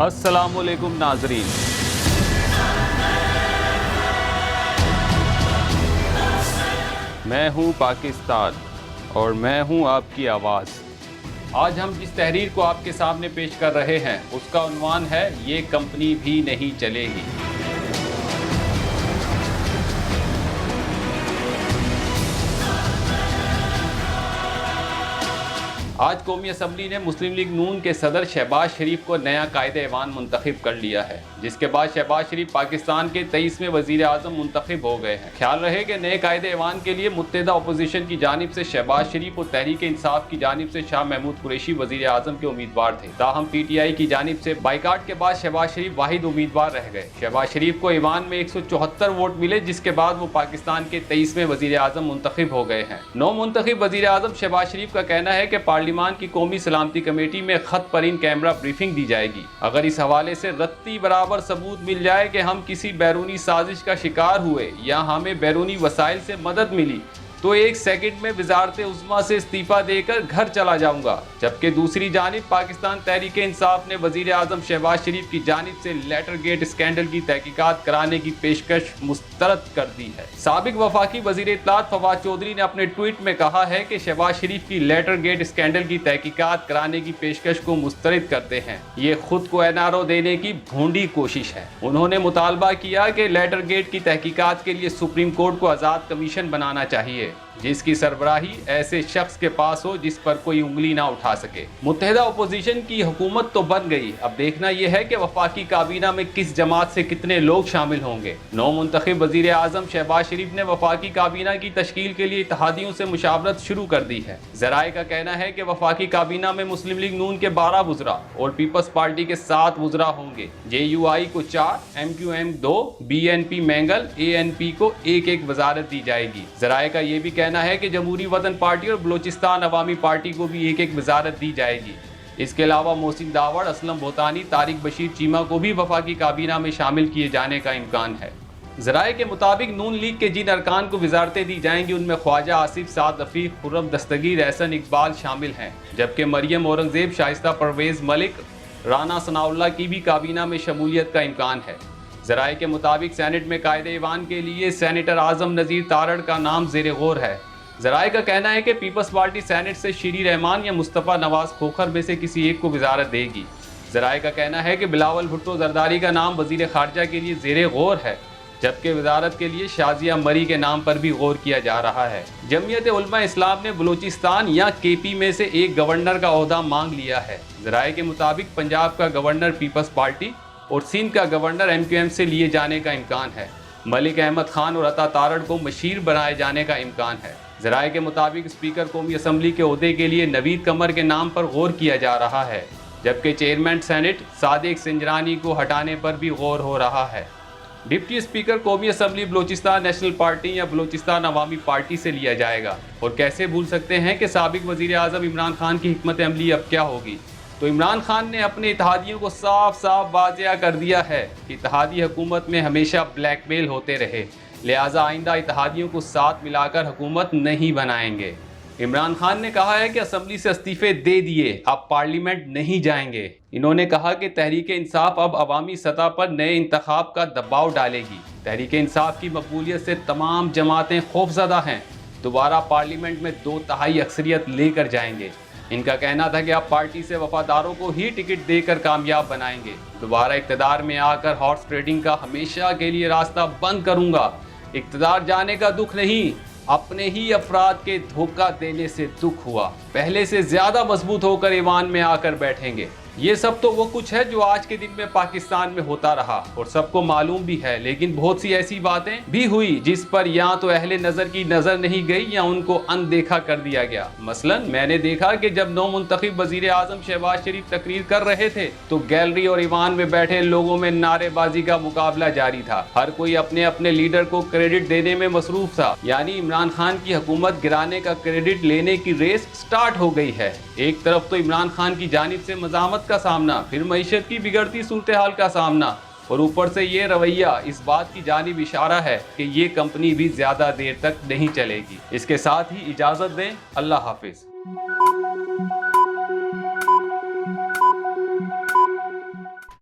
السلام علیکم ناظرین، میں ہوں پاکستان اور میں ہوں آپ کی آواز۔ آج ہم جس تحریر کو آپ کے سامنے پیش کر رہے ہیں اس کا عنوان ہے یہ کمپنی بھی نہیں چلے گی۔ آج قومی اسمبلی نے مسلم لیگ نون کے صدر شہباز شریف کو نیا قائد ایوان منتخب کر لیا ہے، جس کے بعد شہباز شریف پاکستان کے 23ویں وزیر اعظم منتخب ہو گئے ہیں۔ خیال رہے کہ نئے قائد ایوان کے لیے متحدہ اپوزیشن کی جانب سے شہباز شریف اور تحریک انصاف کی جانب سے شاہ محمود قریشی وزیر اعظم کے امیدوار تھے، تاہم پی ٹی آئی کی جانب سے بائیکاٹ کے بعد شہباز شریف واحد امیدوار رہ گئے۔ شہباز شریف کو ایوان میں 174 ووٹ ملے، جس کے بعد وہ پاکستان کے 23ویں وزیر اعظم منتخب ہو گئے ہیں۔ نو منتخب وزیر اعظم شہباز شریف کا کہنا ہے کہ پارلیمان کی قومی سلامتی کمیٹی میں خط پر ان کیمرہ بریفنگ دی جائے گی۔ اگر اس حوالے سے رتی برابر ثبوت مل جائے کہ ہم کسی بیرونی سازش کا شکار ہوئے یا ہمیں بیرونی وسائل سے مدد ملی تو 1 سیکنڈ میں وزارت عظمیٰ سے استعفیٰ دے کر گھر چلا جاؤں گا۔ جبکہ دوسری جانب پاکستان تحریک انصاف نے وزیر اعظم شہباز شریف کی جانب سے لیٹر گیٹ اسکینڈل کی تحقیقات کرانے کی پیشکش مسترد کر دی ہے۔ سابق وفاقی وزیر اطلاعات فواد چودھری نے اپنے ٹویٹ میں کہا ہے کہ شہباز شریف کی لیٹر گیٹ اسکینڈل کی تحقیقات کرانے کی پیشکش کو مسترد کرتے ہیں۔ یہ خود کو NRO دینے کی بھونڈی کوشش ہے۔ انہوں نے مطالبہ کیا کہ لیٹر گیٹ کی تحقیقات کے لیے سپریم کورٹ کو آزاد کمیشن بنانا چاہیے، جس کی سربراہی ایسے شخص کے پاس ہو جس پر کوئی انگلی نہ اٹھا سکے۔ متحدہ اپوزیشن کی حکومت تو بن گئی، اب دیکھنا یہ ہے کہ وفاقی کابینہ میں کس جماعت سے کتنے لوگ شامل ہوں گے۔ نو منتخب وزیر اعظم شہباز شریف نے وفاقی کابینہ کی تشکیل کے لیے اتحادیوں سے مشاورت شروع کر دی ہے۔ ذرائع کا کہنا ہے کہ وفاقی کابینہ میں مسلم لیگ نون کے 12 وزراء اور پیپلز پارٹی کے 7 وزراء ہوں گے۔ JUI کو 4، MQM 2، BNP مینگل، ANP کو 1 وزارت دی جائے گی۔ ذرائع کا یہ بھی کہنا ہے کہ جمہوری وطن پارٹی اور بلوچستان عوامی پارٹی کو بھی 1 وزارت دی جائے گی۔ اس کے علاوہ محسن داوڑ، اسلم بھوتانی، طارق بشیر چیمہ کو بھی وفاقی کابینہ میں شامل کیے جانے کا امکان ہے۔ ذرائع کے مطابق نون لیگ کے جن ارکان کو وزارتیں دی جائیں گی ان میں خواجہ آصف، سعد رفیق، خرم دستگیر، احسن اقبال شامل ہیں، جبکہ مریم اورنگزیب، شائستہ پرویز ملک، رانا ثناء اللہ کی بھی کابینہ میں شمولیت کا امکان ہے۔ ذرائع کے مطابق سینٹ میں قائد ایوان کے لیے سینیٹر اعظم نذیر تارڑ کا نام زیر غور ہے۔ ذرائع کا کہنا ہے کہ پیپلز پارٹی سینٹ سے شیری رحمان یا مصطفیٰ نواز کھوکھر میں سے کسی ایک کو وزارت دے گی۔ ذرائع کا کہنا ہے کہ بلاول بھٹو زرداری کا نام وزیر خارجہ کے لیے زیر غور ہے، جبکہ وزارت کے لیے شازیہ مری کے نام پر بھی غور کیا جا رہا ہے۔ جمعیت علماء اسلام نے بلوچستان یا KP میں سے ایک گورنر کا عہدہ مانگ لیا ہے۔ ذرائع کے مطابق پنجاب کا گورنر پیپلز پارٹی اور سندھ کا گورنر MQM سے لیے جانے کا امکان ہے۔ ملک احمد خان اور عطا تارڑ کو مشیر بنائے جانے کا امکان ہے۔ ذرائع کے مطابق اسپیکر قومی اسمبلی کے عہدے کے لیے نوید قمر کے نام پر غور کیا جا رہا ہے، جبکہ چیئرمین سینٹ صادق سنجرانی کو ہٹانے پر بھی غور ہو رہا ہے۔ ڈپٹی اسپیکر قومی اسمبلی بلوچستان نیشنل پارٹی یا بلوچستان عوامی پارٹی سے لیا جائے گا، اور کیسے بھول سکتے ہیں کہ سابق وزیر اعظم عمران خان کی حکمت عملی اب کیا ہوگی۔ تو عمران خان نے اپنے اتحادیوں کو صاف واضح کر دیا ہے کہ اتحادی حکومت میں ہمیشہ بلیک میل ہوتے رہے، لہٰذا آئندہ اتحادیوں کو ساتھ ملا کر حکومت نہیں بنائیں گے۔ عمران خان نے کہا ہے کہ اسمبلی سے استعفے دے دیے، اب پارلیمنٹ نہیں جائیں گے۔ انہوں نے کہا کہ تحریک انصاف اب عوامی سطح پر نئے انتخاب کا دباؤ ڈالے گی۔ تحریک انصاف کی مقبولیت سے تمام جماعتیں خوفزدہ ہیں، دوبارہ پارلیمنٹ میں 2/3 اکثریت لے کر جائیں گے۔ ان کا کہنا تھا کہ اب پارٹی سے وفاداروں کو ہی ٹکٹ دے کر کامیاب بنائیں گے، دوبارہ اقتدار میں آ کر ہارس ٹریڈنگ کا ہمیشہ کے لیے راستہ بند کروں گا۔ اقتدار جانے کا دکھ نہیں، اپنے ہی افراد کے دھوکہ دینے سے دکھ ہوا۔ پہلے سے زیادہ مضبوط ہو کر ایوان میں آ کر بیٹھیں گے۔ یہ سب تو وہ کچھ ہے جو آج کے دن میں پاکستان میں ہوتا رہا اور سب کو معلوم بھی ہے، لیکن بہت سی ایسی باتیں بھی ہوئی جس پر یا تو اہل نظر کی نظر نہیں گئی یا ان کو اندیکھا کر دیا گیا۔ مثلا میں نے دیکھا کہ جب نو منتخب وزیر اعظم شہباز شریف تقریر کر رہے تھے تو گیلری اور ایوان میں بیٹھے لوگوں میں نعرے بازی کا مقابلہ جاری تھا، ہر کوئی اپنے اپنے لیڈر کو کریڈٹ دینے میں مصروف تھا، یعنی عمران خان کی حکومت گرانے کا کریڈٹ لینے کی ریس سٹارٹ ہو گئی ہے۔ ایک طرف تو عمران خان کی جانب سے مزاحمت کا سامنا، پھر معیشت کی بگڑتی صورتحال کا سامنا، اور اوپر سے یہ رویہ اس بات کی جانب اشارہ ہے کہ یہ کمپنی بھی زیادہ دیر تک نہیں چلے گی۔ اس کے ساتھ ہی اجازت دیں، اللہ حافظ۔